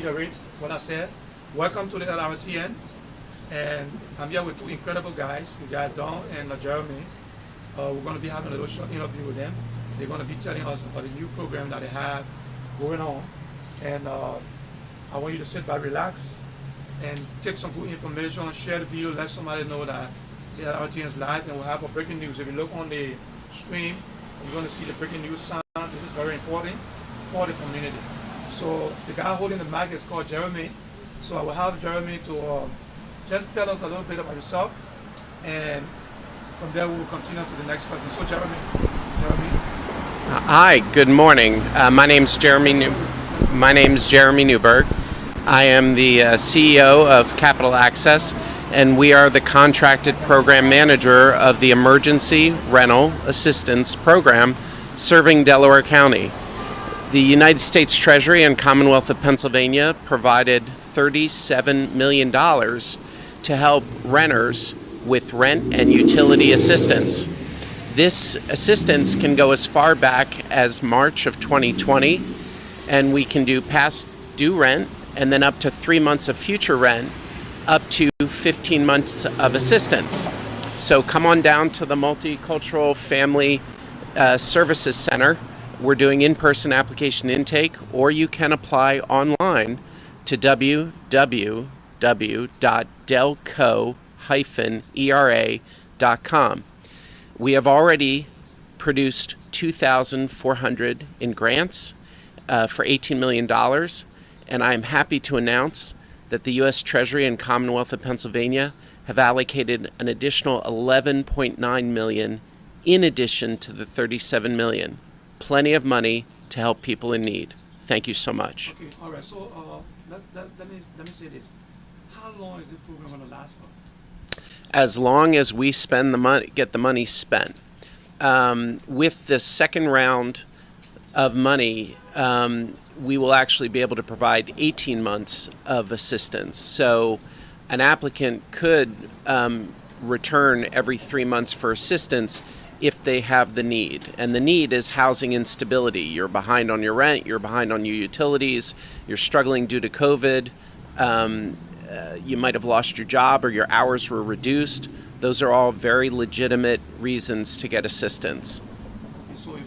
reiterate what I said. Welcome to the Lrtn, and I'm here with two incredible guys. We got Don and Jeremy. We're going to be having a little short interview with them. They're going to be telling us about the new program that they have going on. And I want you to sit back, relax, and take some good information, share the video, let somebody know that the Lrtn is live, and we'll have a breaking news. If you look on the screen, you're going to see the breaking news sign. This is very important for the community. So the guy holding the mic is called Jeremy. So I will have Jeremy to just tell us a little bit about yourself, and from there we will continue to the next person. So Jeremy. Hi, good morning. My name's Jeremy Newberg. I am the CEO of Capital Access, and we are the contracted program manager of the Emergency Rental Assistance Program serving Delaware County. The United States Treasury and Commonwealth of Pennsylvania provided $37 million to help renters with rent and utility assistance. This assistance can go as far back as March of 2020, and we can do past due rent and then up to 3 months of future rent, up to 15 months of assistance. So come on down to the Multicultural Family Services Center. We're doing in-person application intake, or you can apply online to www.DELCO-ERA.com. We have already produced 2,400 in grants for $18 million, and I'm happy to announce that the U.S. Treasury and Commonwealth of Pennsylvania have allocated an additional $11.9 million in addition to the $37 million. Plenty of money to help people in need. Thank you so much. Okay, all right. So let me say this. How long is this program going to last for? As long as we spend the money, get the money spent. With the second round of money, we will actually be able to provide 18 months of assistance. So an applicant could return every 3 months for assistance if they have the need. And the need is housing instability. You're behind on your rent, you're behind on your utilities, you're struggling due to COVID, you might have lost your job or your hours were reduced. Those are all very legitimate reasons to get assistance. Okay, so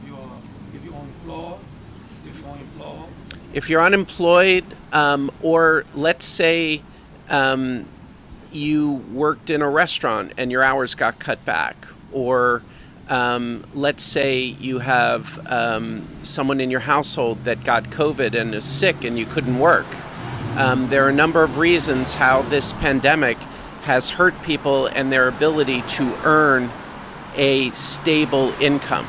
if you're unemployed, or let's say you worked in a restaurant and your hours got cut back, or let's say you have someone in your household that got COVID and is sick and you couldn't work. There are a number of reasons how this pandemic has hurt people and their ability to earn a stable income.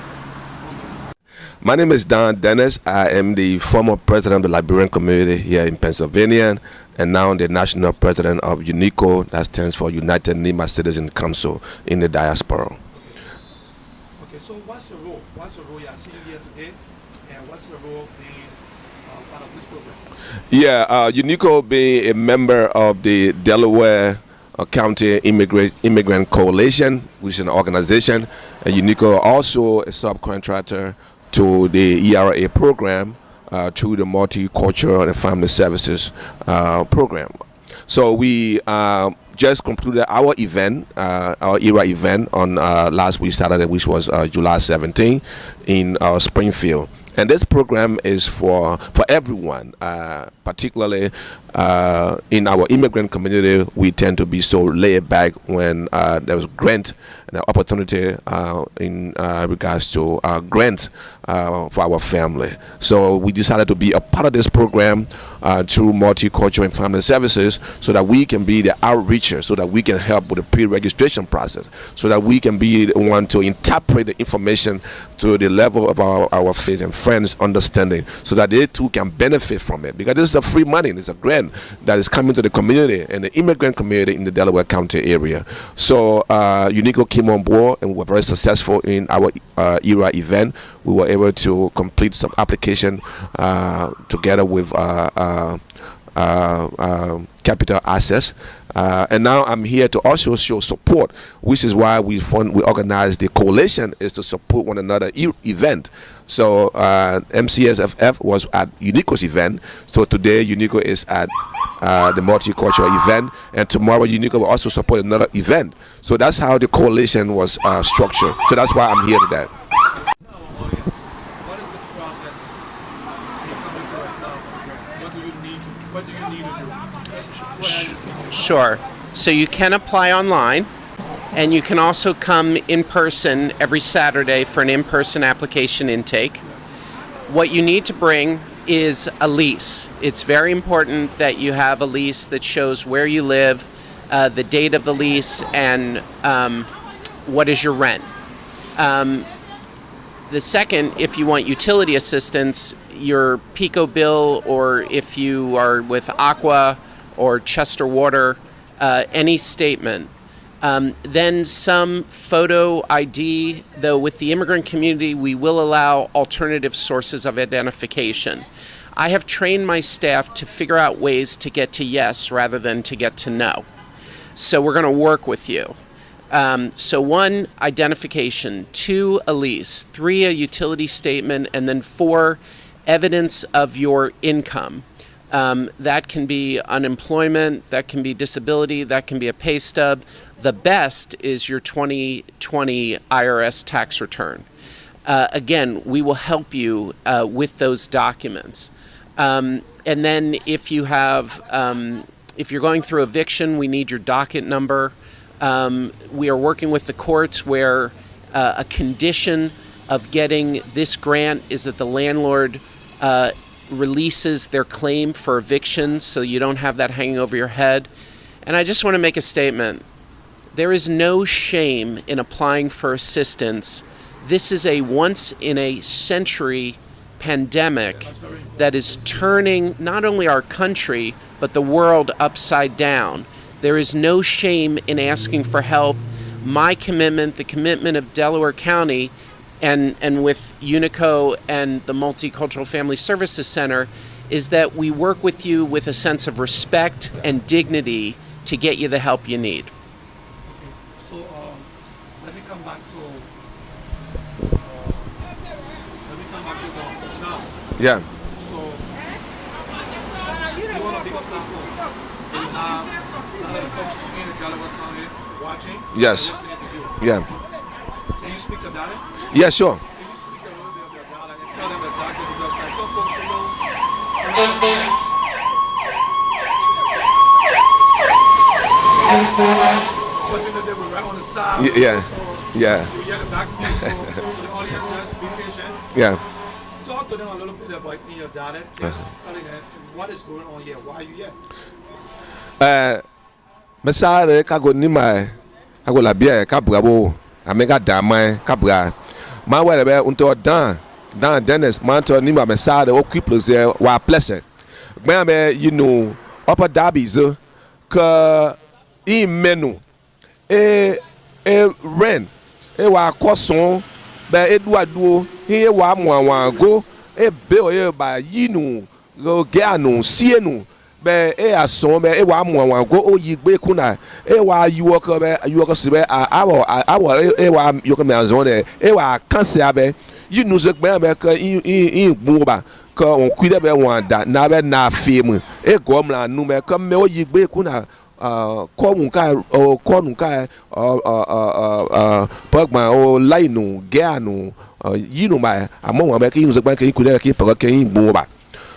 My name is Don Dennis. I am the former president of the Liberian community here in Pennsylvania, and now the national president of UNICO, that stands for United Nima Citizen Council in the diaspora. Okay, so what's your role? What's your role? You are sitting here today, and what's your role being part of this program? Yeah, UNICO being a member of the Delaware County Immigrant Coalition, which is an organization, and UNICO also a subcontractor to the ERA program through the Multicultural and Family Services program. So we just concluded our event, our ERA event on last week Saturday, which was July 17 in Springfield. And this program is for everyone, particularly in our immigrant community. We tend to be so laid back when there's grant and opportunity in regards to grant for our family. So we decided to be a part of this program through Multicultural and Family Services, so that we can be the outreacher, so that we can help with the pre-registration process, so that we can be the one to interpret the information to the level of our faith and friends' understanding, so that they too can benefit from it. Because this is a free money, it's a grant that is coming to the community and the immigrant community in the Delaware County area. So UNICO came on board, and we were very successful in our ERA event. We were able to complete some application together with capital access. And now I'm here to also show support, which is why we organize the coalition, is to support one another event. So MCSFF was at UNICO's event. So today UNICO is at the multicultural event, and tomorrow UNICO will also support another event. So that's how the coalition was structured. So that's why I'm here today. What is the process in coming to a club? What do you need to do? Sure. So you can apply online, and you can also come in person every Saturday for an in-person application intake. What you need to bring is a lease. It's very important that you have a lease that shows where you live, the date of the lease, and what is your rent. The second, if you want utility assistance, your PICO bill, or if you are with Aqua or Chester Water, any statement. Then some photo ID, though with the immigrant community, we will allow alternative sources of identification. I have trained my staff to figure out ways to get to yes rather than to get to no. So we're going to work with you. So 1, identification, 2, a lease, 3, a utility statement, and then 4, evidence of your income. That can be unemployment, that can be disability, that can be a pay stub. The best is your 2020 IRS tax return. Again, we will help you with those documents. And then if you have, if you're going through eviction, we need your docket number. We are working with the courts where a condition of getting this grant is that the landlord releases their claim for eviction, so you don't have that hanging over your head. And I just want to make a statement. There is no shame in applying for assistance. This is a once-in-a-century pandemic that is turning not only our country, but the world upside down. There is no shame in asking for help. My commitment, the commitment of Delaware County, and with UNICO and the Multicultural Family Services Center, is that we work with you with a sense of respect and dignity to get you the help you need. Okay. So let me come back to now. Yeah. So you want a bigger platform. You have a lot of folks in the Delaware County watching. Yes. Listening to you. Yeah. Can you speak about it? Yeah, sure. Can you speak a little bit about that and tell them exactly, because like some folks who know they were right on the side. Yeah. So Yeah. you hear the back view, so the audience, just be patient. Yeah. Talk to them a little bit about in your data, just telling them what is going on here, why are you here? Mesare kago nima kago labia kabrabo amega dama kabra ma wele be unto dan Dennis man to nima mesare o kwiplose wa pleasant gbe be you know upper derby zo ka imenu ren wa koson be eduaduo he wa mo go bill ba yinu go get anu sienu be ason be wa mo go oyigbe kuna wa yuoka be yuoka sibe awo wa yuoka me azon wa cancer be yinu zo gbe be ka in gbo ba ka on kwide be wan da na be na fim gomla nu me ka me oyigbe kuna kọnùká pọgbọn o láìnù gẹ́ànù yínú ma àmọ́ wọn bẹ kí yínú sọgbọn kí kúrẹ́ kí pọ̀rọ̀ kí yín gbó ba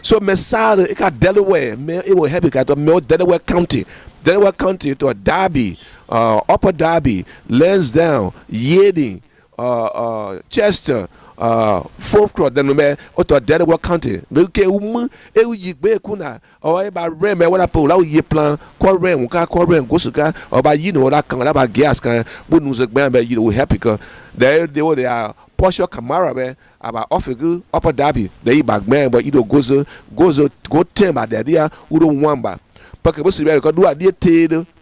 so mẹ́sàárẹ̀ ẹ̀ka Delaware it will help you to Delaware County to Darby Upper Darby Lansdowne Yading Chester Folklore then me oto Delaware County ke yigbe kuna o ba rem me wala po la ye plan ko rem go suka o ba yino la kan la ba gas kan bu nu ze gbe be you will help because they are Porsche Camaro be aba ofigu Upper Darby they ba gbe but you go tem ba there u do one ba parce que vous savez que doit dire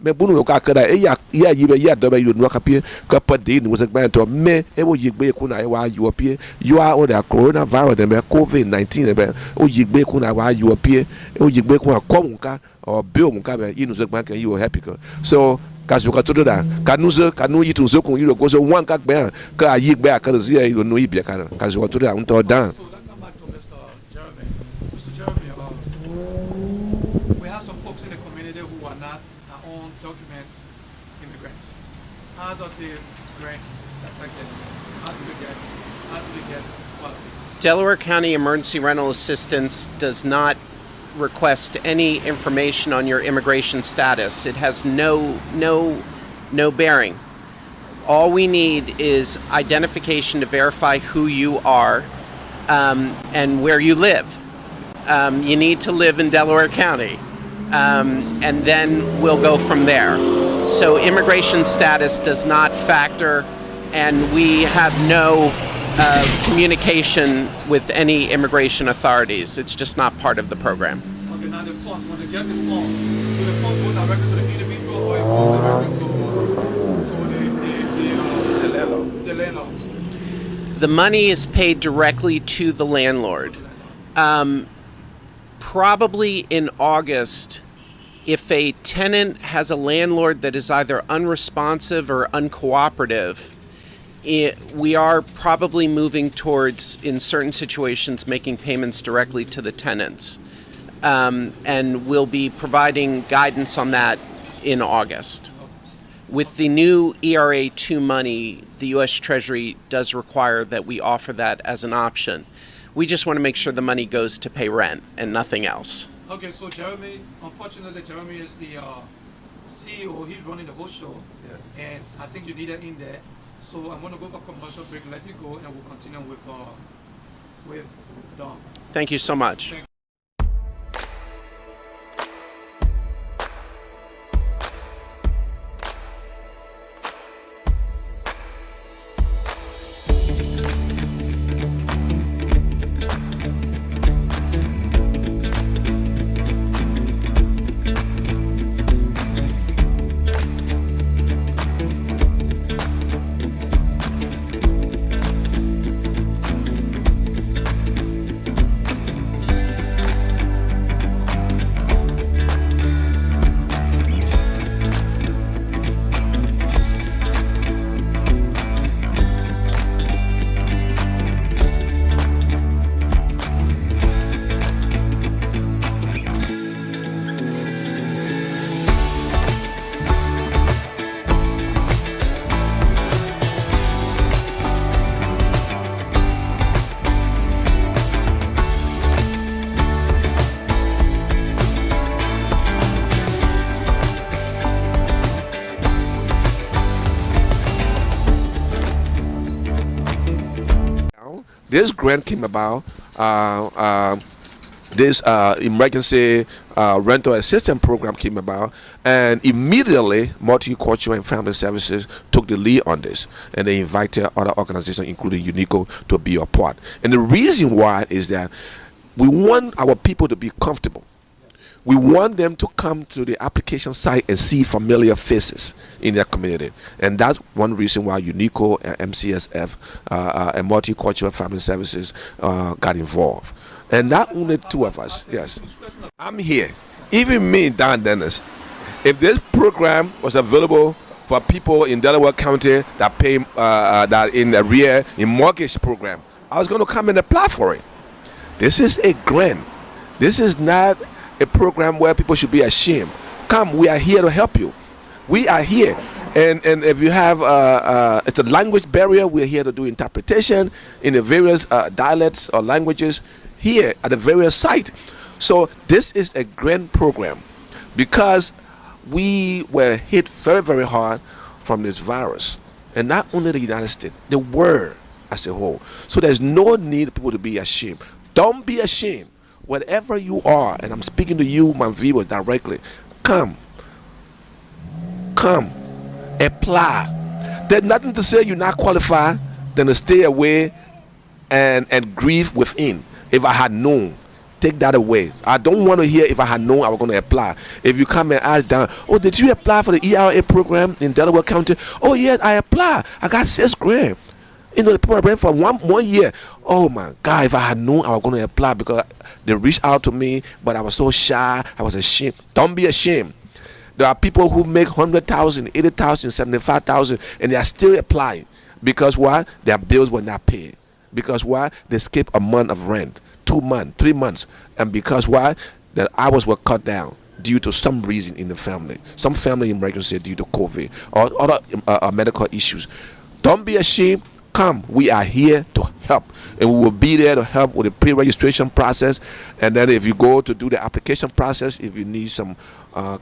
mais pour nous ka da ya yibe ya do you no kapie ka pa de nous segmento mais e wo yigbe ku na wa Europe you are on the coronavirus the COVID-19 be o yigbe ku na wa Europe o yigbe ku ko nka or bill nka be you know segment you happy so kaso ka todo da kanu yitu so kun you go so one ka gbe ka yigbe aka zo ya you no ibia ka kaso ka todo da unto dan. So let's come back to Mr. Jeremy. Mr. Jeremy, we have some folks in the community who are not our own document immigrants. How does the grant affect them? How do they get qualified? Delaware County Emergency Rental Assistance does not request any information on your immigration status. It has no bearing. All we need is identification to verify who you are and where you live. You need to live in Delaware County, and then we'll go from there. So immigration status does not factor, and we have no communication with any immigration authorities. It's just not part of the program. Okay, now the form, when they get the form, do the form go directly to the individual or it goes directly to the landlord? The money is paid directly to the landlord. Probably in August, if a tenant has a landlord that is either unresponsive or uncooperative, we are probably moving towards, in certain situations, making payments directly to the tenants. And we'll be providing guidance on that in August. With the new ERA 2 money, the U.S. Treasury does require that we offer that as an option. We just want to make sure the money goes to pay rent and nothing else. Okay, so Jeremy, unfortunately, Jeremy is the CEO. He's running the whole show, and I think you need it in there. So I'm going to go for commercial break, let you go, and we'll continue with Don. Thank you so much. Thank This grant came about, this emergency rental assistance program came about, and immediately Multicultural and Family Services took the lead on this, and they invited other organizations, including UNICO, to be a part. And the reason why is that we want our people to be comfortable. We want them to come to the application site and see familiar faces in their community. And that's one reason why UNICO and MCSF and Multicultural Family Services got involved. And not only two of us, yes. I'm here. Even me, Don Dennis. If this program was available for people in Delaware County that pay that in the rear in mortgage program, I was going to come and apply for it. This is a grant. This is not a program where people should be ashamed. Come, we are here to help you. We are here. And if you have it's a language barrier, we're here to do interpretation in the various dialects or languages here at the various site. So this is a grant program because we were hit very, very hard from this virus. And not only the United States, the world as a whole. So there's no need for people to be ashamed. Don't be ashamed. Whatever you are, and I'm speaking to you, my viewers, directly, come, apply. There's nothing to say you're not qualified than to stay away and grieve within. If I had known, take that away. I don't want to hear if I had known I was going to apply. If you come and ask down, oh, did you apply for the ERA program in Delaware County? Oh, yes, I applied. I got $6,000. You know, the program for one year. Oh my God, if I had known I was going to apply, because they reached out to me, but I was so shy, I was ashamed. Don't be ashamed. There are people who make 100,000, 80,000, 75,000, and they are still applying. Because why? Their bills were not paid. Because why? They skipped a month of rent, 2 months, 3 months. And because why? Their hours were cut down due to some reason in the family. Some family emergency due to COVID or other medical issues. Don't be ashamed. Come, we are here to help, and we will be there to help with the pre-registration process. And then if you go to do the application process, if you need some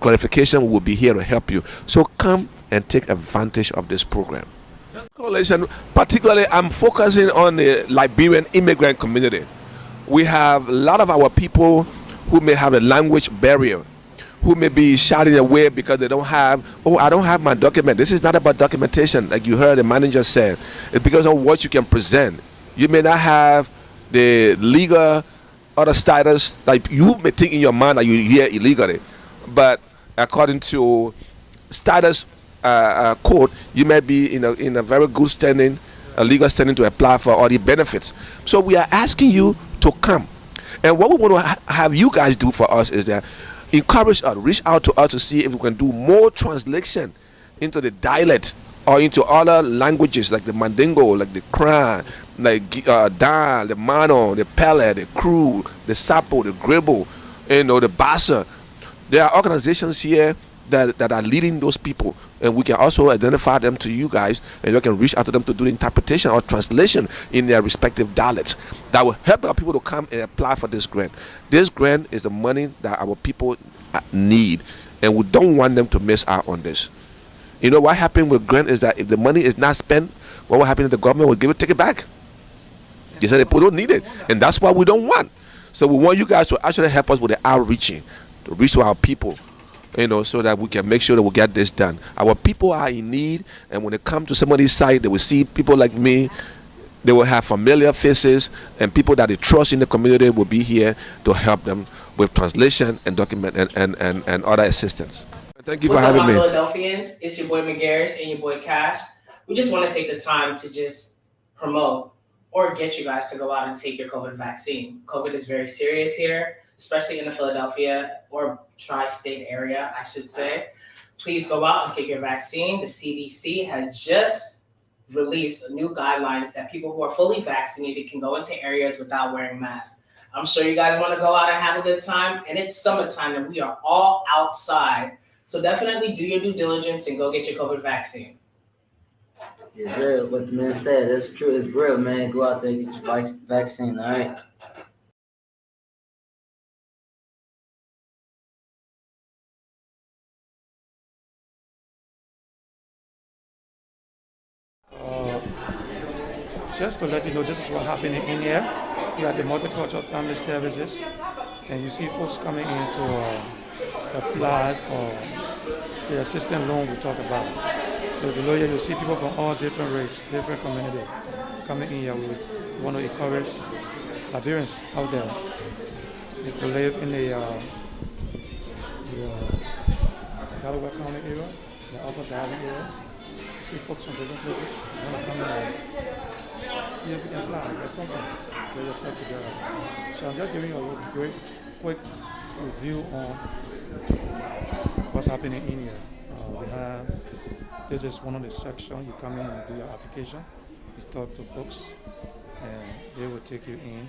clarification, we will be here to help you. So come and take advantage of this program. Coalition, particularly I'm focusing on the Liberian immigrant community. We have a lot of our people who may have a language barrier, who may be shouting away because they don't have, oh, I don't have my document. This is not about documentation, like you heard the manager said. It's because of what you can present. You may not have the legal other status, like you may think in your mind that you're here illegally, but according to status code, you may be in a very good standing, a legal standing to apply for all the benefits. So we are asking you to come. And what we want to have you guys do for us is that encourage us, reach out to us to see if we can do more translation into the dialect or into other languages like the Mandingo, like the Kran, like Dan, the Mano, the Pele, the Kru, the Sapo, the Grebo, the Bassa. There are organizations here that are leading those people, and we can also identify them to you guys, and you can reach out to them to do the interpretation or translation in their respective dialects. That will help our people to come and apply for this grant. This grant is the money that our people need, and we don't want them to miss out on this. You know what happened with grant is that if the money is not spent, what will happen is the government will take it back. They said the people don't need it, and that's what we don't want. So we want you guys to actually help us with the outreaching, to reach to our people, so that we can make sure that we get this done. Our people are in need, and when they come to somebody's site, they will see people like me. They will have familiar faces, and people that they trust in the community will be here to help them with translation and document and other assistance. Thank you for having me. What's up, my Philadelphians? It's your boy McGarris and your boy Cash. We just want to take the time to just promote or get you guys to go out and take your COVID vaccine. COVID is very serious here, especially in the Philadelphia or tri-state area, I should say. Please go out and take your vaccine. The CDC has just released new guidelines that people who are fully vaccinated can go into areas without wearing masks. I'm sure you guys want to go out and have a good time, and it's summertime and we are all outside. So definitely do your due diligence and go get your COVID vaccine. It's real. What the man said, that's true. It's real, man. Go out there and get your vaccine, all right? Just to let you know, this is what happened in India. We had the Multicultural Family Services, and you see folks coming in to apply for the assistance loan we talked about. So below here, you see people from all different races, different communities coming in here. We want to encourage Liberians out there. If you live in the Delaware County area, the Upper Delaware area, you see folks from different places. You want to come in and see if you can fly, get something, get yourself together. So I'm just giving you a quick review on what's happening in here. This is one of the sections. You come in and do your application. You talk to folks, and they will take you in.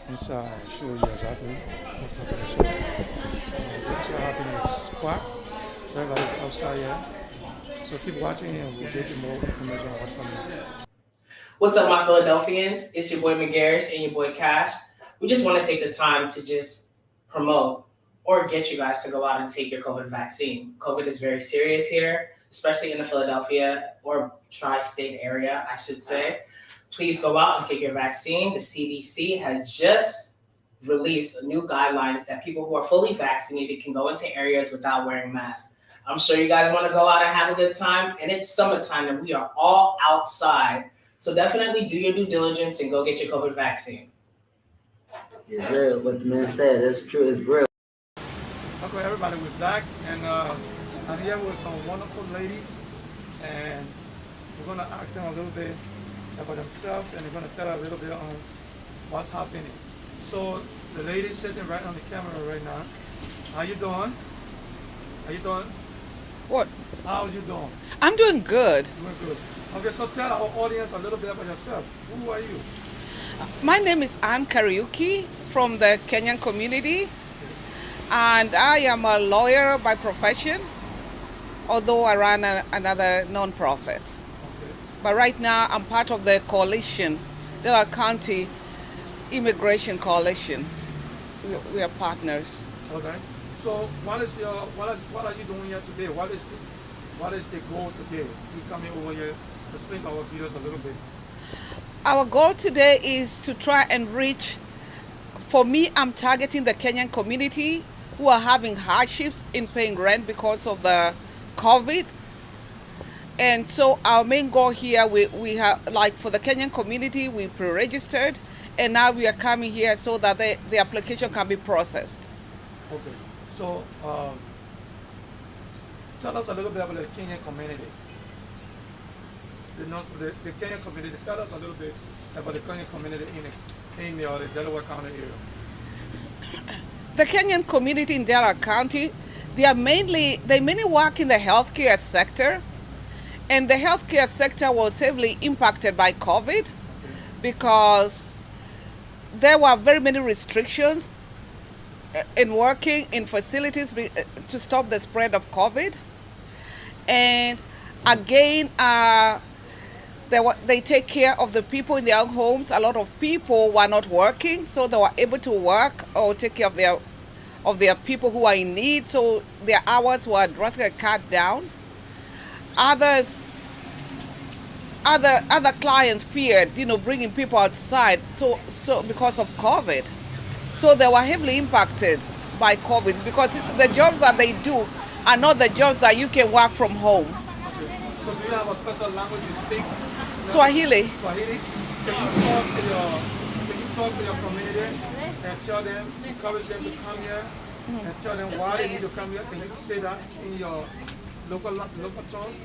Inside, I'll show you exactly what's happening. So, this is what happening is squat. Everybody outside here. So keep watching, and we'll get you more information on what's coming up. What's up, my Philadelphians? It's your boy McGarris and your boy Cash. We just want to take the time to just promote or get you guys to go out and take your COVID vaccine. COVID is very serious here, especially in the Philadelphia or tri-state area, I should say. Please go out and take your vaccine. The CDC has just released new guidelines that people who are fully vaccinated can go into areas without wearing masks. I'm sure you guys want to go out and have a good time, and it's summertime and we are all outside. So definitely do your due diligence and go get your COVID vaccine. It's real. What the man said, that's true. It's real. Okay, everybody, we're back, and I'm here with some wonderful ladies, and we're gonna ask them a little bit about themselves, and they're gonna tell us a little bit on what's happening. So the lady sitting right on the camera right now. How you doing? How you doing? What? How you doing? I'm doing good. Doing good. Okay, so tell our audience a little bit about yourself. Who are you? My name is Ann Kariuki from the Kenyan community, and I am a lawyer by profession, although I run another non-profit. Okay. But right now I'm part of the coalition, Delaware County Immigration Coalition. We are partners. Okay. So what are you doing here today? What is the goal today? You coming over here to explain to our viewers a little bit. Our goal today is to try and reach, for me, I'm targeting the Kenyan community who are having hardships in paying rent because of the COVID. And so our main goal here, we have, like for the Kenyan community, we pre-registered, and now we are coming here so that the application can be processed. Okay. So tell us a little bit about the Kenyan community. The Kenyan community. Tell us a little bit about the Kenyan community in the Delaware County area. The Kenyan community in Delaware County, they mainly work in the healthcare sector, and the healthcare sector was heavily impacted by COVID because there were very many restrictions in working in facilities to stop the spread of COVID. And again, they take care of the people in their own homes. A lot of people were not working, so they were able to work or take care of their people who are in need, so their hours were drastically cut down. Other clients feared, bringing people outside, so because of COVID. So they were heavily impacted by COVID because the jobs that they do are not the jobs that you can work from home. Okay. So do you have a special language you speak? Swahili. Swahili? Can you talk to your community and tell them, encourage them to come here and tell them why they need to come here? Can you say that in your local tongue?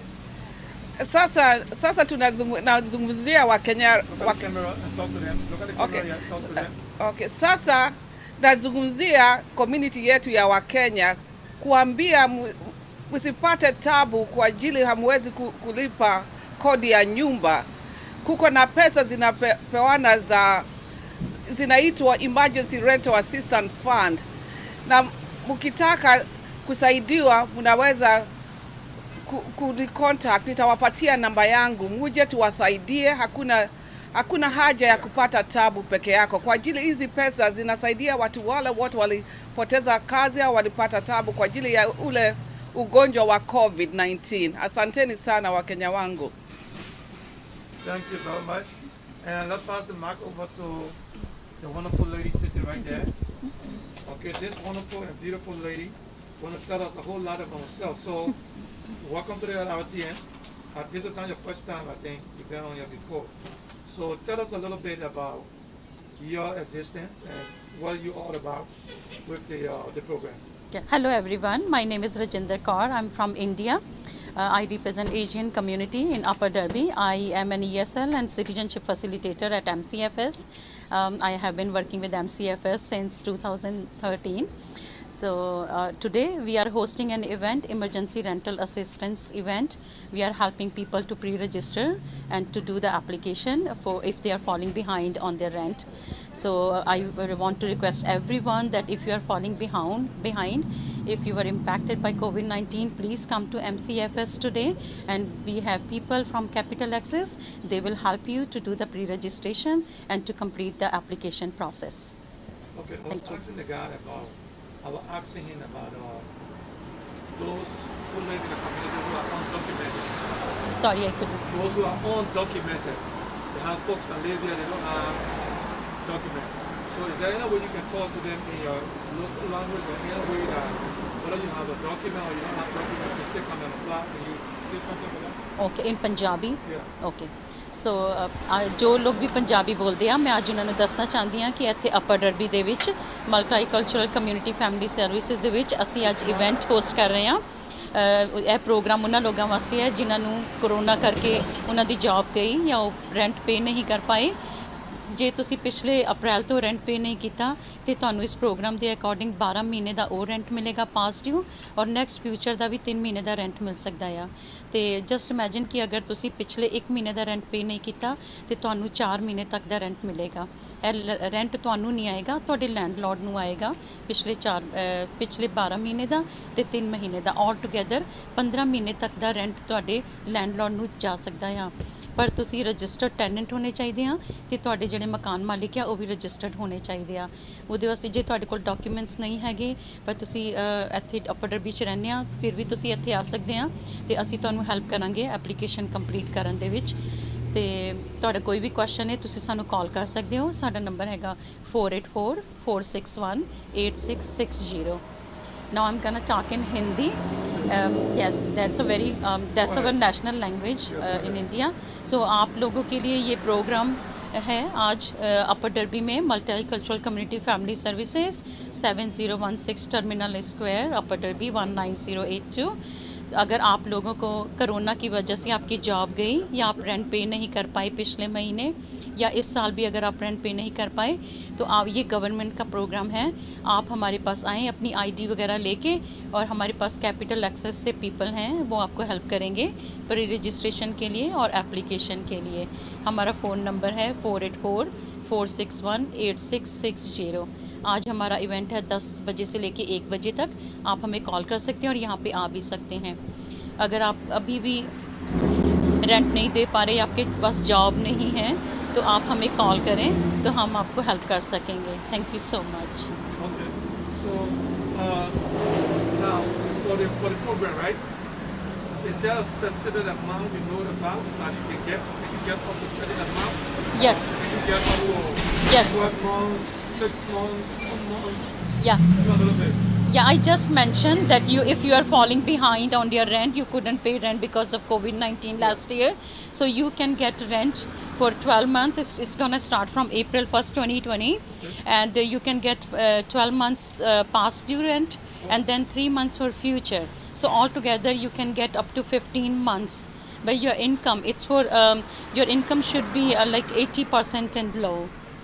Sasa tunazungumzia Wakenya. Look at the camera and talk to them. Look at the camera and talk to them. Okay, sasa nazungumzia community yetu ya Wakenya kuambia msipate tabu kwa ajili hamwezi kulipa kodi ya nyumba. Kuko na pesa zinapewana zinaitwa Emergency Rental Assistance Fund, na mkitaka kusaidiwa mnaweza kunicontact, nitawapatia namba yangu, muje tuwasaidie. Hakuna haja ya kupata tabu peke yako. Kwa ajili hizi pesa zinasaidia watu wale wote walipoteza kazi au walipata tabu kwa ajili ya ule ugonjwa wa COVID-19. Asanteni sana Wakenya wangu. Thank you very much. And let's pass the mic over to the wonderful lady sitting right there. Okay, this wonderful and beautiful lady want to tell us a whole lot about herself. So, welcome to the Lrtn. This is not your first time, I think. You've been on here before. So, tell us a little bit about your existence and what you all about with the program. Yeah. Hello everyone, my name is Rajinder Kaur. I'm from India. I represent Asian community in Upper Derby. I am an ESL and citizenship facilitator at MCFS. I have been working with MCFS since 2013. So today we are hosting an event, Emergency Rental Assistance event. We are helping people to pre-register and to do the application for if they are falling behind on their rent. So I want to request everyone that if you are falling behind, if you were impacted by COVID-19, please come to MCFS today, and we have people from Capital Access. They will help you to do the pre-registration and to complete the application process. Okay, I was asking the guy about, I was asking him about those who live in the community who are undocumented. Sorry, I couldn't. Those who are undocumented. They have folks that live here, they don't have documents. So is there any way you can talk to them in your local language, or any way that whether you have a document or you don't have document, you still come and apply? Can you say something for that? Okay, in Punjabi? Yeah. Okay. ਸੋ ਜੋ ਲੋਕ ਵੀ ਪੰਜਾਬੀ ਬੋਲਦੇ ਆ ਮੈਂ ਅੱਜ ਉਹਨਾਂ ਨੂੰ ਦੱਸਣਾ ਚਾਹੁੰਦੀ ਹਾਂ ਕਿ ਇੱਥੇ ਅਪਰ ਡਰਬੀ ਦੇ ਵਿੱਚ ਮਲਟੀਕਲਚਰਲ ਕਮਿਊਨਿਟੀ ਫੈਮਿਲੀ ਸਰਵਿਸਿਜ਼ ਦੇ ਵਿੱਚ ਅਸੀਂ ਅੱਜ ਇਵੈਂਟ ਹੋਸਟ ਕਰ ਰਹੇ ਹਾਂ। ਇਹ ਪ੍ਰੋਗਰਾਮ ਉਹਨਾਂ ਲੋਕਾਂ ਵਾਸਤੇ ਹੈ ਜਿਨ੍ਹਾਂ ਨੂੰ ਕਰੋਨਾ ਕਰਕੇ ਉਹਨਾਂ ਦੀ ਜੌਬ ਗਈ ਜਾਂ ਉਹ ਰੈਂਟ ਪੇ ਨਹੀਂ ਕਰ ਪਾਏ। ਜੇ ਤੁਸੀਂ ਪਿਛਲੇ ਅਪ੍ਰੈਲ ਤੋਂ ਰੈਂਟ ਪੇ ਨਹੀਂ ਕੀਤਾ ਤੇ ਤੁਹਾਨੂੰ ਇਸ ਪ੍ਰੋਗਰਾਮ ਦੇ ਅਕੋਰਡਿੰਗ 12 ਮਹੀਨੇ ਦਾ ਉਹ ਰੈਂਟ ਮਿਲੇਗਾ ਪਾਸਟ ਡਿਊ ਔਰ ਨੈਕਸਟ ਫਿਊਚਰ ਦਾ ਵੀ 3 ਮਹੀਨੇ ਦਾ ਰੈਂਟ ਮਿਲ ਸਕਦਾ ਆ। ਤੇ ਜਸਟ ਇਮੇਜਿਨ ਕਿ ਅਗਰ ਤੁਸੀਂ ਪਿਛਲੇ 1 ਮਹੀਨੇ ਦਾ ਰੈਂਟ ਪੇ ਨਹੀਂ ਕੀਤਾ ਤੇ ਤੁਹਾਨੂੰ 4 ਮਹੀਨੇ ਤੱਕ ਦਾ ਰੈਂਟ ਮਿਲੇਗਾ। ਇਹ ਰੈਂਟ ਤੁਹਾਨੂੰ ਨਹੀਂ ਆਏਗਾ, ਤੁਹਾਡੇ ਲੈਂਡਲੋਰਡ ਨੂੰ ਆਏਗਾ ਪਿਛਲੇ 12 ਮਹੀਨੇ ਦਾ ਤੇ 3 ਮਹੀਨੇ ਦਾ ਆਲ ਟੁਗੇਦਰ 15 ਮਹੀਨੇ ਤੱਕ ਦਾ ਰੈਂਟ ਤੁਹਾਡੇ ਲੈਂਡਲੋਰਡ ਨੂੰ ਜਾ ਸਕਦਾ ਆ। ਪਰ ਤੁਸੀਂ ਰਜਿਸਟਰਡ ਟੈਨੈਂਟ ਹੋਣੇ ਚਾਹੀਦੇ ਆ ਤੇ ਤੁਹਾਡੇ ਜਿਹੜੇ ਮਕਾਨ ਮਾਲਿਕ ਆ ਉਹ ਵੀ ਰਜਿਸਟਰਡ ਹੋਣੇ ਚਾਹੀਦੇ ਆ। ਉਹਦੇ ਵਾਸਤੇ ਜੇ ਤੁਹਾਡੇ ਕੋਲ ਡਾਕੂਮੈਂਟਸ ਨਹੀਂ ਹੈਗੇ ਪਰ ਤੁਸੀਂ ਇੱਥੇ ਅਪਰ ਡਰਬੀ 'ਚ ਰਹਿੰਦੇ ਆ ਫਿਰ ਵੀ ਤੁਸੀਂ ਇੱਥੇ ਆ ਸਕਦੇ ਆ ਤੇ ਅਸੀਂ ਤੁਹਾਨੂੰ ਹੈਲਪ ਕਰਾਂਗੇ ਐਪਲੀਕੇਸ਼ਨ ਕੰਪਲੀਟ ਕਰਨ ਦੇ ਵਿੱਚ। ਤੇ ਤੁਹਾਡਾ ਕੋਈ ਵੀ ਕੁਐਸਚਨ ਹੈ ਤੁਸੀਂ ਸਾਨੂੰ ਕਾਲ ਕਰ ਸਕਦੇ ਹੋ। ਸਾਡਾ ਨੰਬਰ ਹੈਗਾ 4844618660। Now I'm gonna talk in Hindi. Yes, that's our national language in India. So आप लोगों के लिए ये प्रोग्राम है आज अपर डर्बी में multicultural community family services 7016 terminal square Upper Darby 19082। अगर आप लोगों को कोरोना की वजह से आपकी जॉब गई या आप रेंट पे नहीं कर पाए पिछले महीने या इस साल भी अगर आप रेंट पे नहीं कर पाए तो आप ये गवर्नमेंट का प्रोग्राम है। आप हमारे पास आएँ अपनी आईडी वगैरह लेके और हमारे पास कैपिटल एक्सेस से पीपल हैं वो आपको हेल्प करेंगे प्री रजिस्ट्रेशन के लिए और एप्लीकेशन के लिए। हमारा फ़ोन नंबर है 4844618660। आज हमारा इवेंट है 10 बजे से लेके 1 बजे तक। आप हमें कॉल कर सकते हैं और यहाँ पे आ भी सकते हैं। अगर आप अभी भी रेंट नहीं दे पा रहे, आपके पास जॉब नहीं है तो आप हमें कॉल करें तो हम आपको हेल्प कर सकेंगे। Thank you so much. Okay. So now for the program, right? Is there a specific amount you know about that you can get? Can you get up to certain amount? Yes. Can you get up to Yes. 12 months, 6 months, 1 month? Yeah. A little bit. Yeah, I just mentioned that if you are falling behind on your rent, you couldn't pay rent because of COVID-19 last year, so you can get rent for 12 months. It's going to start from April 1st, 2020, and you can get 12 months past due rent and then 3 months for future. So altogether you can get up to 15 months. But your income, it's for your income should be like 80% and low.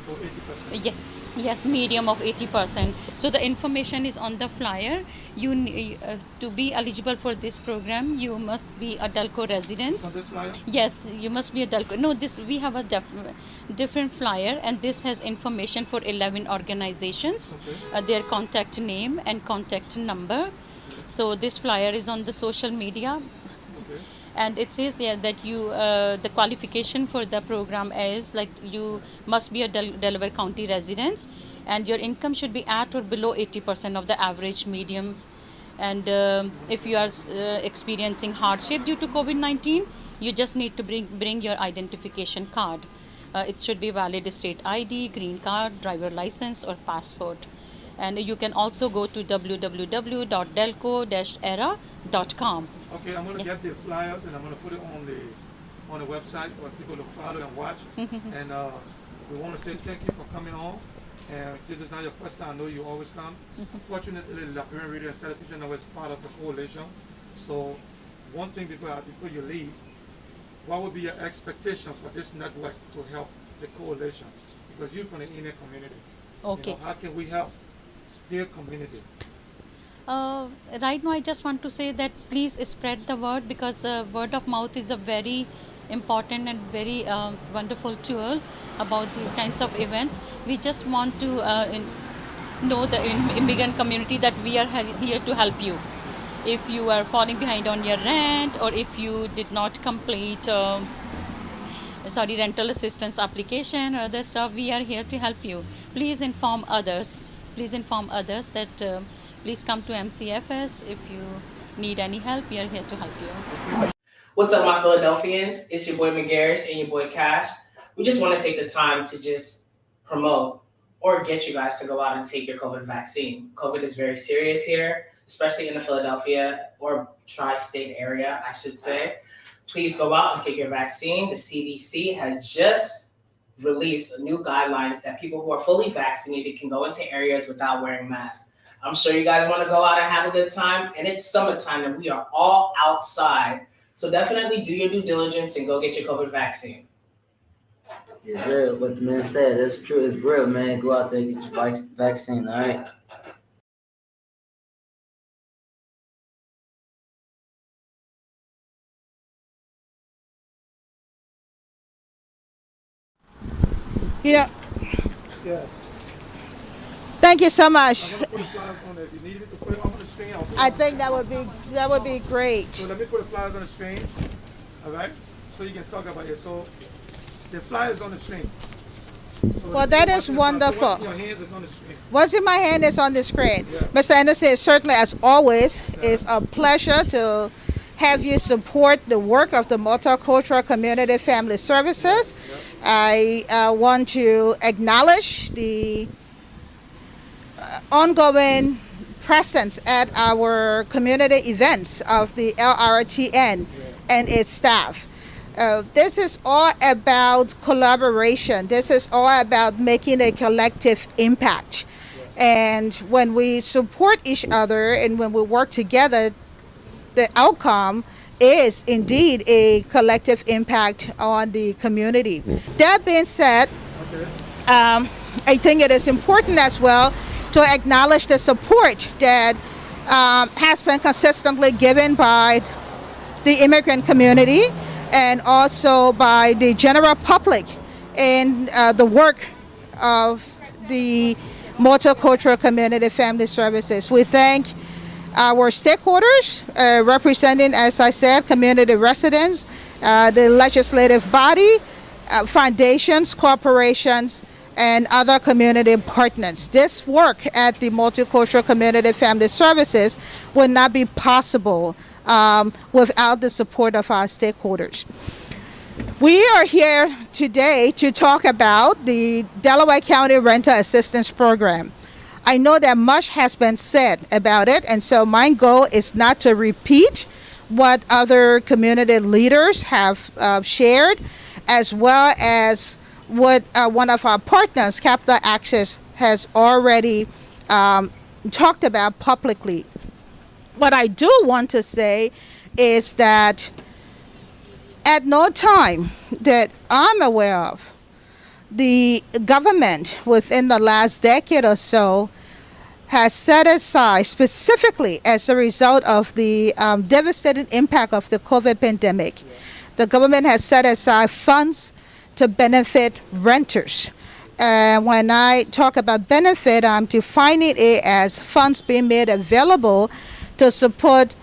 Oh, 80%. Yeah. Yes, medium of 80%. So the information is on the flyer. You to be eligible for this program, you must be a DELCO resident. On this flyer? Yes, you must be a DELCO. No, we have a different flyer, and this has information for 11 organizations, their contact name and contact number. So this flyer is on the social media. And it says that the qualification for the program is like you must be a Delaware County resident and your income should be at or below 80% of the average medium. And if you are experiencing hardship due to COVID-19, you just need to bring your identification card. It should be valid state ID, green card, driver license or passport. And you can also go to www.delco-era.com. Okay, I'm gonna get the flyers and I'm gonna put it on the website for people to follow and watch. And we want to say thank you for coming on. And this is not your first time. I know you always come. Fortunately, Lrtn Radio and Television was part of the coalition. So, one thing before you leave, what would be your expectation for this network to help the coalition? Because you're from the Indian community. Okay. You know, how can we help their community? Right now I just want to say that please spread the word because word of mouth is a very important and very wonderful tool about these kinds of events. We just want to know the immigrant community that we are here to help you. If you are falling behind on your rent or if you did not complete rental assistance application or other stuff, we are here to help you. Please inform others that please come to MCFS if you need any help. We are here to help you. What's up, my Philadelphians? It's your boy McGarris and your boy Cash. We just want to take the time to just promote or get you guys to go out and take your COVID vaccine. COVID is very serious here, especially in the Philadelphia or tri-state area, I should say. Please go out and take your vaccine. The CDC has just released new guidelines that people who are fully vaccinated can go into areas without wearing masks. I'm sure you guys want to go out and have a good time, and it's summertime and we are all outside. So definitely do your due diligence and go get your COVID vaccine. Yes, sir. What the man said, that's true. It's real, man. Go out there and get your vaccine, all right? You know, Yes. thank you so much. I'm gonna put the flyers on there. If you need me to put it on the screen, I'll put it I on. think that would be great. So let me put the flyers on the screen. All right. So you can talk about it. So the flyers on the screen. So Well, that what's is in your- wonderful. What's in your hands is on the screen. What's in my hand is on the screen. Yeah. Mr. Anderson, certainly, as always, it's a pleasure to have you support the work of the Multicultural Community Family Services. I want to acknowledge the ongoing presence at our community events of the Lrtn and its staff. This is all about collaboration. This is all about making a collective impact. And when we support each other and when we work together, the outcome is indeed a collective impact on the community. That being said, Okay. I think it is important as well to acknowledge the support that has been consistently given by the immigrant community and also by the general public in the work of the Multicultural Community Family Services. We thank our stakeholders representing, as I said, community residents, the legislative body, foundations, corporations, and other community partners. This work at the Multicultural Community Family Services would not be possible without the support of our stakeholders. We are here today to talk about the Delaware County Rental Assistance Program. I know that much has been said about it, and so my goal is not to repeat what other community leaders have shared, as well as what one of our partners, Capital Access, has already talked about publicly. What I do want to say is that at no time that I'm aware of, the government within the last decade or so has set aside, specifically as a result of the devastating impact of the COVID pandemic, the government has set aside funds to benefit renters. When I talk about benefit, I'm defining it as funds being made available to support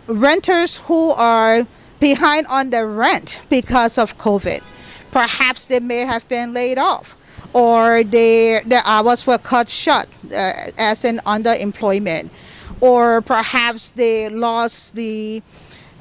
renters who are behind on their rent because of COVID. Perhaps they may have been laid off, or their hours were cut short as in underemployment, or perhaps they lost the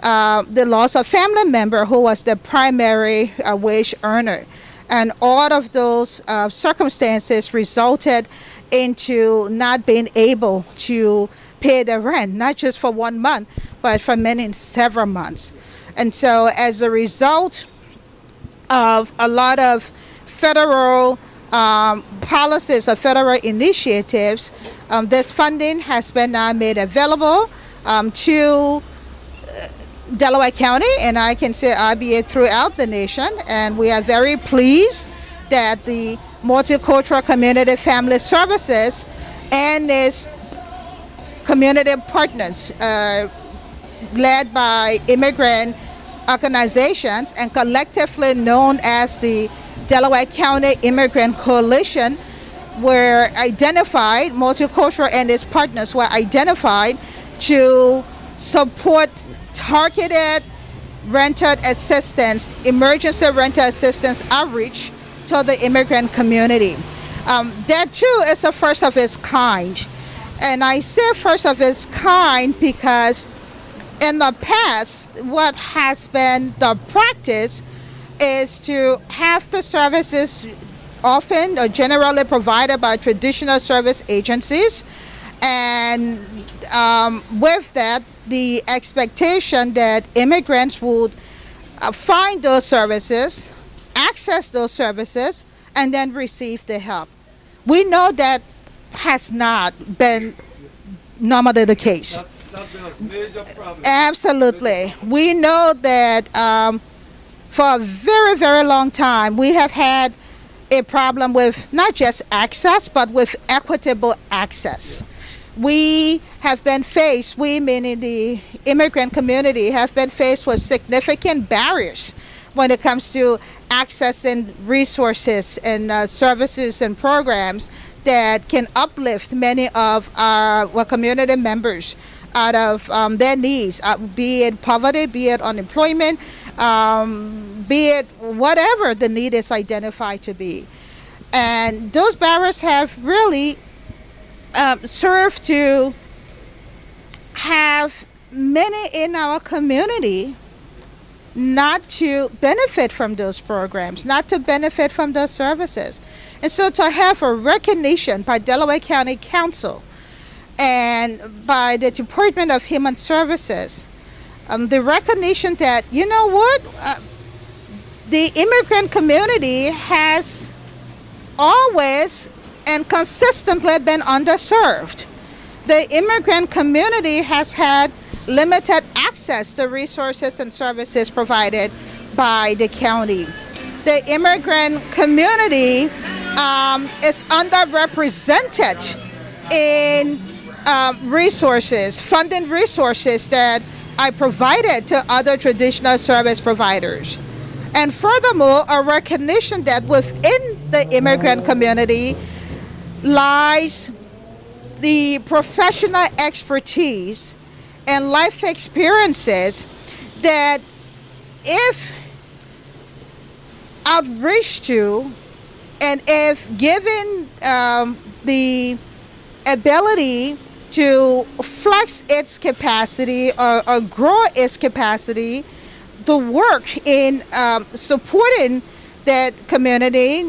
loss of family member who was the primary wage earner. And all of those circumstances resulted into not being able to pay the rent, not just for 1 month, but for several months. And so as a result of a lot of federal policies or federal initiatives, this funding has been now made available to Delaware County, and I can say RBA throughout the nation. And we are very pleased that the Multicultural Community Family Services and its community partners, led by immigrant organizations and collectively known as the Delaware County Immigrant Coalition, were identified, Multicultural and its partners were identified to support targeted rental assistance, emergency rental assistance outreach to the immigrant community. That too is a first of its kind. And I say first of its kind because in the past, what has been the practice is to have the services often or generally provided by traditional service agencies. And with that, the expectation that immigrants would find those services, access those services, and then receive the help. We know that has not been normally the case. That's been a major problem. Absolutely. We know that for a very, very long time, we have had a problem with not just access, but with equitable access. We have been faced, we meaning the immigrant community, have been faced with significant barriers when it comes to accessing resources and services and programs that can uplift many of our community members out of their needs, be it poverty, be it unemployment, be it whatever the need is identified to be. And those barriers have really served to have many in our community not to benefit from those programs, not to benefit from those services. And so to have a recognition by Delaware County Council and by the Department of Human Services, the recognition that, you know what, the immigrant community has always and consistently been underserved. The immigrant community has had limited access to resources and services provided by the county. The immigrant community is underrepresented in resources, funding resources that are provided to other traditional service providers. And furthermore, a recognition that within the immigrant community lies the professional expertise and life experiences that, if outreached to and if given the ability to flex its capacity or grow its capacity, the work in supporting that community,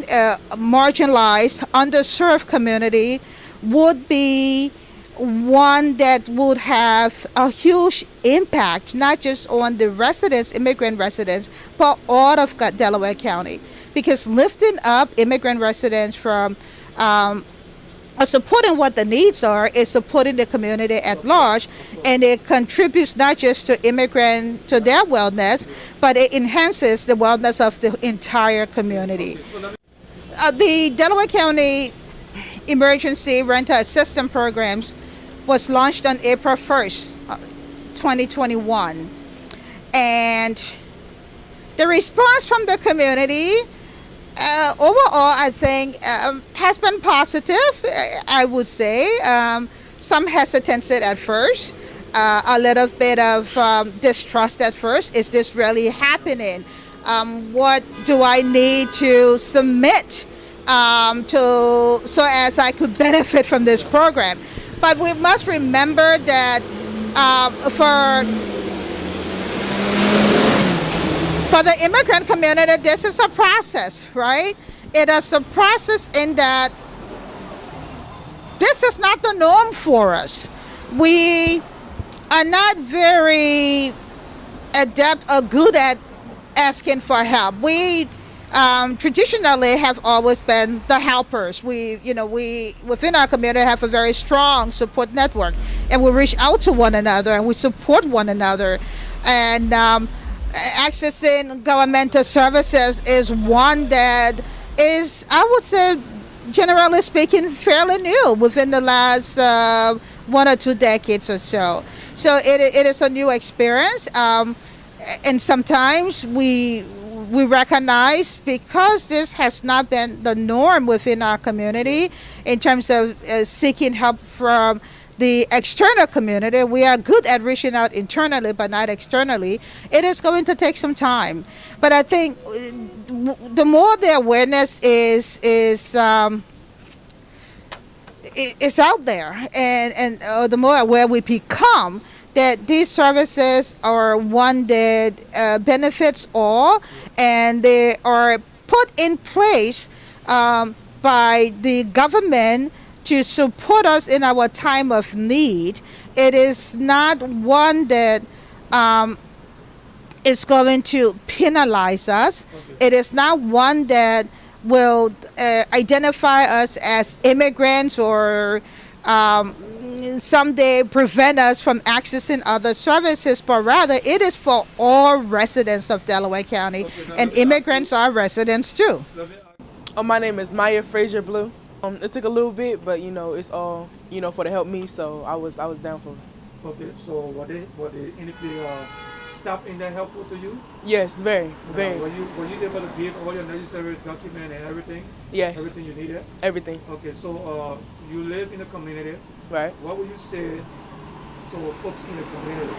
marginalized, underserved community, would be one that would have a huge impact, not just on the residents, immigrant residents, but all of Delaware County. Because lifting up immigrant residents from supporting what the needs are is supporting the community at large, and it contributes not just to immigrant, to their wellness, but it enhances the wellness of the entire community. The Delaware County Emergency Rental Assistance Programs was launched on April 1st, 2021. And the response from the community overall, I think, has been positive, I would say. Some hesitancy at first, a little bit of distrust at first. Is this really happening? What do I need to submit so as I could benefit from this program? But we must remember that for the immigrant community, this is a process, right? It is a process in that this is not the norm for us. We are not very adept or good at asking for help. We traditionally have always been the helpers. We within our community have a very strong support network, and we reach out to one another and we support one another. And accessing governmental services is one that is, I would say, generally speaking, fairly new within the last 1 or 2 decades or so. So it is a new experience, and sometimes we recognize, because this has not been the norm within our community in terms of seeking help from the external community. We are good at reaching out internally, but not externally. It is going to take some time. But I think the more the awareness is out there, and the more aware we become that these services are one that benefits all, and they are put in place by the government to support us in our time of need. It is not one that is going to penalize us. It is not one that will identify us as immigrants or someday prevent us from accessing other services, but rather it is for all residents of Delaware County, and immigrants are residents too. My name is Maya Frazier Blue. It took a little bit, but it's all for to help me, so I was down for it. Okay, so were any staff in there helpful to you? Yes, very. Were you able to give all your necessary documents and everything? Yes. Everything you needed? Everything. Okay, so you live in a community. Right. What would you say to folks in the community?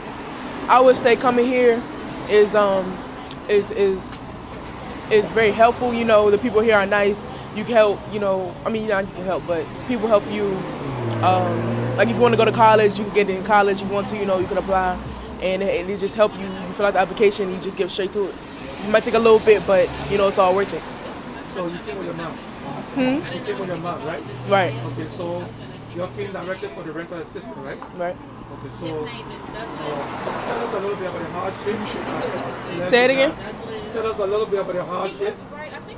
I would say coming here is very helpful. The people here are nice. You can help. You can help, but people help you. Like if you want to go to college, you can get in college. If you want to, you can apply, and it just help you. You fill out the application, you just get straight to it. It might take a little bit, but it's all worth it. So you came with your mom. You came with your mom, right? Right. Okay, so you came directly for the rental assistance, right? Right. Okay, so tell us a little bit about the hardship. Say it again. Tell us a little bit about the hardship.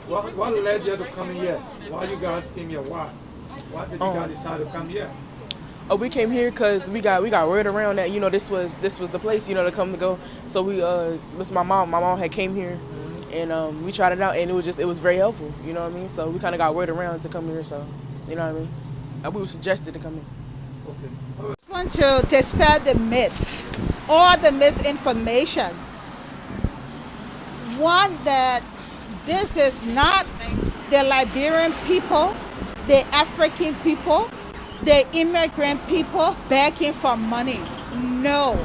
What led you to come here? Why you guys came here? Why? Why did you guys decide to come here? Oh, we came here because we got word around that this was the place to come to go. So we was my mom. My mom had came here, and we tried it out, and it was very helpful. You know what I mean? So we kind of got word around to come here. So you know what I mean? And we were suggested to come here. Okay. I want to dispel the myth or the misinformation. One, that this is not the Liberian people, the African people, the immigrant people begging for money. No.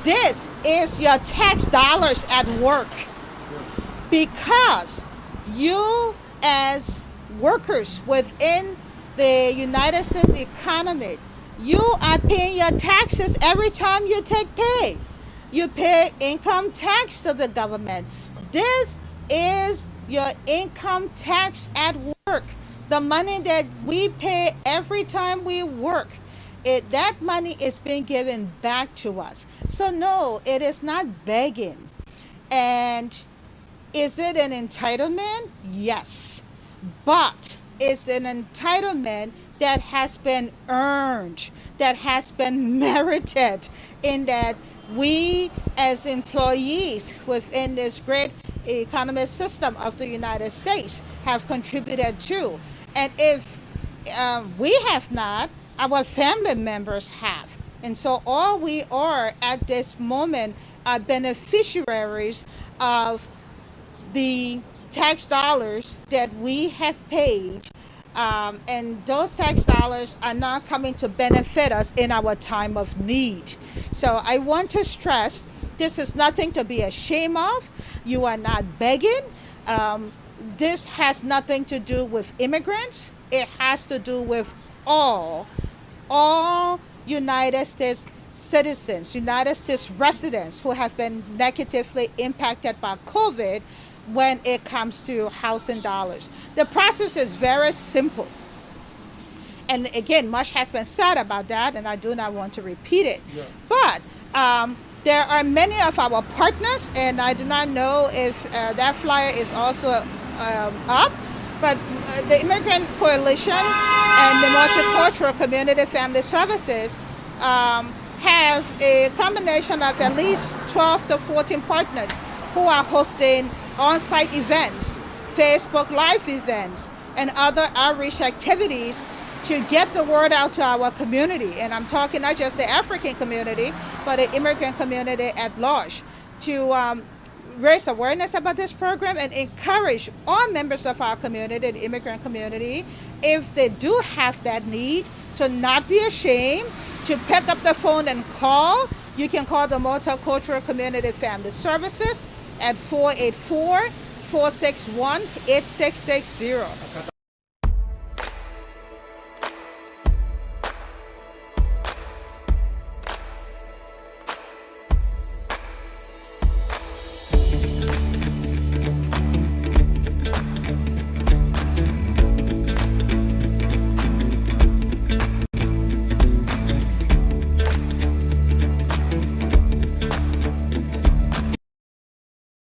This is your tax dollars at work. Because you, as workers within the United States economy, you are paying your taxes every time you take pay. You pay income tax to the government. This is your income tax at work. The money that we pay every time we work, that money is being given back to us. So no, it is not begging. And is it an entitlement? Yes. But it's an entitlement that has been earned, that has been merited, in that we as employees within this great economic system of the United States have contributed to. And if we have not, our family members have. And so all we are at this moment are beneficiaries of the tax dollars that we have paid. And those tax dollars are not coming to benefit us in our time of need. So I want to stress, this is nothing to be ashamed of. You are not begging. This has nothing to do with immigrants. It has to do with all United States citizens, United States residents who have been negatively impacted by COVID when it comes to housing dollars. The process is very simple. And again, much has been said about that, and I do not want to repeat it. Yeah. But there are many of our partners, and I do not know if that flyer is also up, but the Immigrant Coalition and the Multicultural Community Family Services have a combination of at least 12 to 14 partners who are hosting on-site events, Facebook Live events, and other outreach activities to get the word out to our community. And I'm talking not just the African community, but the immigrant community at large, to raise awareness about this program and encourage all members of our community, the immigrant community, if they do have that need, to not be ashamed, to pick up the phone and call. You can call the Multicultural Community Family Services at 484-461-8660.